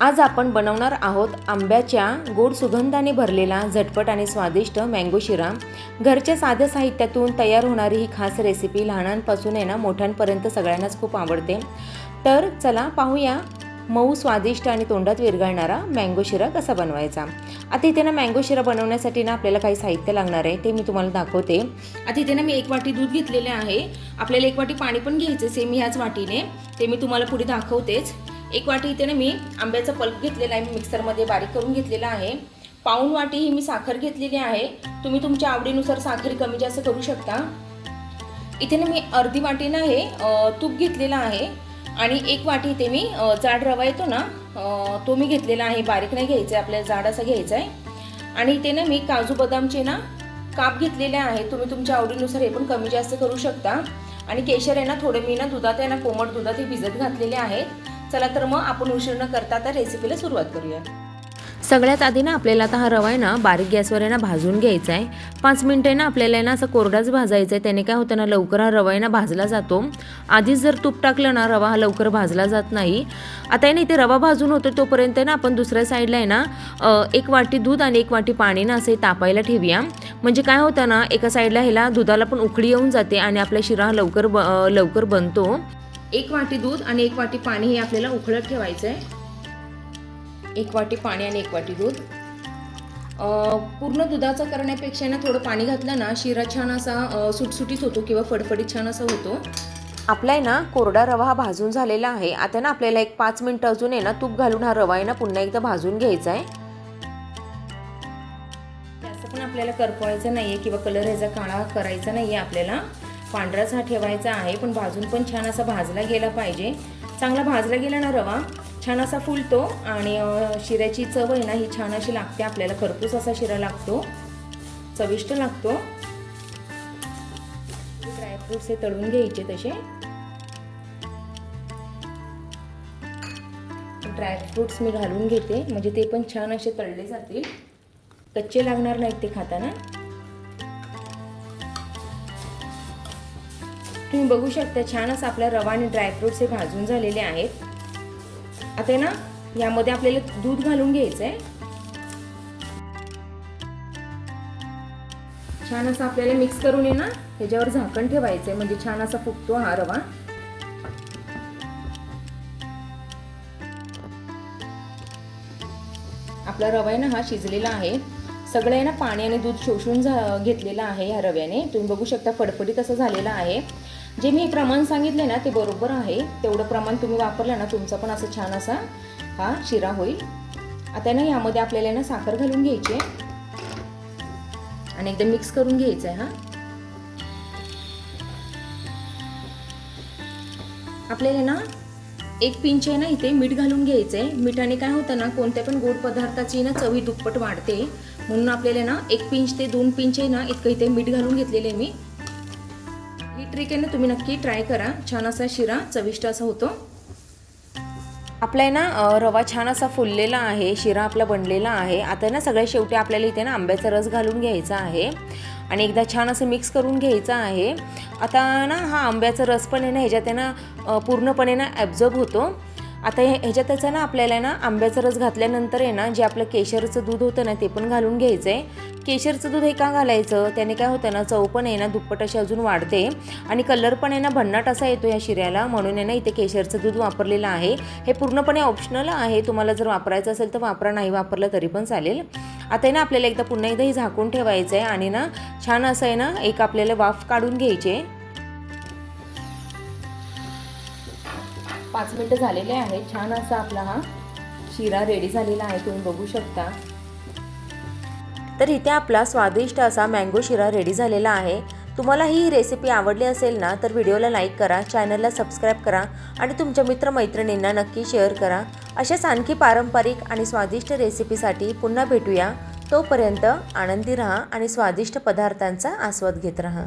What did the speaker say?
आज आपण बनवणार आहोत आंब्याच्या गोड सुगंधाने भरलेला झटपट आणि स्वादिष्ट मँगो शिरा। घरच्या साध्या साहित्यातून तयार होणारी ही खास रेसिपी लहानांपासून आहे ना मोठ्यांपर्यंत सगळ्यांनाच खूप आवडते। तर चला पाहूया मऊ स्वादिष्ट आणि तोंडात विरघळणारा मँगो शिरा कसा बनवायचा। आता इथे ना मँगो शिरा बनवण्यासाठी ना आपल्याला काही साहित्य लागणार आहे ते मी तुम्हाला दाखवते। आता इथे ना मी 1 वाटी दूध घेतलेले आहे। आपल्याला 1 वाटी पाणी पण घ्यायचे सेम ह्याच वाटीने, ते मी तुम्हाला पुढे दाखवतेच। 1 वाटी इथे ना मी आंब्याचा पल्प घेतलेला आहे, मिक्सरमध्ये बारीक करून घेतलेला आहे। पाऊण वाटी ही मी साखर घेतलेली आहे, तुम्ही तुमच्या आवडीनुसार साखर कमी जास्त करू शकता। इथे ना मी अर्धी वाटी ना हे तूप घेतलेला आहे आणि 1 वाटी इथे मी जाड रवा येतो ना तो मी घेतलेला आहे। बारीक नाही घ्यायचा आहे, आपल्याला जाड असा घ्यायचा आहे। आणि इथे ना मी काजू बदामचे ना काप घेतलेले आहे, तुम्ही तुमच्या आवडीनुसार हे पण कमी जास्त करू शकता। आणि केशर आहे ना थोडे मी ना दुधात आहे ना कोमट दुधात हे भिजत घातलेले आहेत। चला तर मग आपण उशीर न करता आता रेसिपीला सुरुवात करूया। सगळ्यात आधी ना आपल्याला आता हा रवा आहे ना बारीक गॅसवर आहे ना भाजून घ्यायचा आहे। 5 मिनिटं आहे ना आपल्याला आहे ना असं कोरडाच भाजायचा आहे, त्याने काय होतं ना लवकर हा रवा आहे ना भाजला जातो। आधीच जर तूप टाकलं ना रवा हा लवकर भाजला जात नाही। आता आहे ना इथे रवा भाजून होतो तोपर्यंत ना आपण दुसऱ्या साईडला आहे ना 1 वाटी दूध आणि 1 वाटी पाणी ना असे तापायला ठेवूया। म्हणजे काय होतं ना एका साईडला ह्याला दुधाला पण उकळी येऊन जाते आणि आपला शिरा लवकर बनतो। 1 वाटी दूध आणि 1 वाटी पाणी हे आपल्याला उकळत ठेवायचं आहे। 1 वाटी पाणी आणि 1 वाटी दूध। पूर्ण दुधाचं करण्यापेक्षा ना थोडं पाणी घातलं ना शिरा छान असा सुटसुटीत होतो किंवा फडफडीत छान असा होतो। आपला आहे ना कोरडा रवा हा भाजून झालेला आहे। आता ना आपल्याला 5 मिनिटं अजून आहे ना तूप घालून हा रवा आहे ना पुन्हा एकदा भाजून घ्यायचा आहे। जास्त पण आपल्याला करपवायचा नाहीये किंवा कलर ह्याचा काळा करायचा नाहीये, आपल्याला पांढराच हा ठेवायचा आहे, पण भाजून पण छान असा भाजला गेला पाहिजे। चांगला भाजला गेला ना रवा छान असा फुलतो आणि शिऱ्याची चव आहे ना ही छान अशी लागते। आपल्याला खरपूस असा शिरा लागतो, चविष्ट लागतो। ड्रायफ्रुट्स हे तळून घ्यायचे, तसे ड्रायफ्रुट्स मी घालून घेते म्हणजे ते पण छान असे तळले जातील, कच्चे लागणार नाहीत ते खाताना। तुम्ही बघू शकता छान असा आपला रवा आणि ड्रायफ्रुट्स हे भाजून झालेले आहेत। आता ना यामध्ये आपल्याला दूध घालून घ्यायचंय। छान असं आपल्याला मिक्स करून आहे ना ह्याच्यावर झाकण ठेवायचंय म्हणजे छान असा फुगतो हा रवा। आपला रवा आहे ना हा शिजलेला आहे, सगळं आहे ना पाणी आणि दूध शोषून घेतलेलं आहे ह्या रव्याने। तुम्ही बघू शकता फडफडीत असं झालेलं आहे। जे मी प्रमाण सांगितले ना ते बरोबर आहे, तेवढं प्रमाण तुम्ही वापरलं ना तुमचा पण असं छान असा हा शिरा होईल। आता ना यामध्ये आपल्याला ना साखर घालून घ्यायची आणि एकदम मिक्स करून घ्यायचं आहे। हा आपल्याला ना 1 पिंच आहे ना इथे मीठ घालून घ्यायचंय। मिठाने काय होतं ना कोणत्या पण गोड पदार्थाची ना चवी दुप्पट वाढते, म्हणून आपल्याला ना 1 पिंच ते 2 पिंच आहे ना इतकं इथे मीठ घालून घेतलेले मी। ही ट्रिक आहे ना तुम्ही नक्की ट्राय करा, छान असा शिरा चविष्ट असा होतो। आपला आहे ना रवा छान असा फुललेला आहे, शिरा आपला बनलेला आहे। आता ना सगळ्या शेवटी आपल्याला इथे ना आंब्याचा रस घालून घ्यायचा आहे आणि एकदा छान असं मिक्स करून घ्यायचं आहे। आता ना हा आंब्याचा रस पण आहे ना ह्याच्यात आहे ना पूर्णपणे ना ॲब्झॉर्ब होतो। आता ह्याच्यातच ना आपल्याला ना आंब्याचा रस घातल्यानंतर आहे ना जे आपलं केशरचं दूध होतं ना ते पण घालून घ्यायचं आहे। केशरचं दूध हे का घालायचं, त्याने काय होतं ना चव पण आहे ना दुप्पट अशी अजून वाढते आणि कलर पण आहे ना भन्नाट असा येतो या शिऱ्याला, म्हणून आहे ना इथे केशरचं दूध वापरलेलं आहे। हे पूर्णपणे ऑप्शनल आहे, तुम्हाला जर वापरायचं असेल तर वापरा, नाही वापरलं तरी पण चालेल। आता आहे ना आपल्याला एकदा पुन्हा एकदा हे झाकून ठेवायचं आहे आणि ना छान असं आहे ना एक आपल्याला वाफ काढून घ्यायचे। 5 मिनिटं झालेले आहेत, छान असा आपला हा शिरा रेडी झालेला आहे, तुम्ही बघू शकता। तर इथे आपला स्वादिष्ट असा मँगो शिरा रेडी झालेला आहे। तुम्हाला ही रेसिपी आवडली असेल ना तर व्हिडिओला लाईक करा, चॅनलला सबस्क्राईब करा आणि तुमच्या मित्रमैत्रिणींना नक्की शेअर करा। अशाच आणखी पारंपरिक आणि स्वादिष्ट रेसिपीसाठी पुन्हा भेटूया। तोपर्यंत आनंदी राहा आणि स्वादिष्ट पदार्थांचा आस्वाद घेत राहा।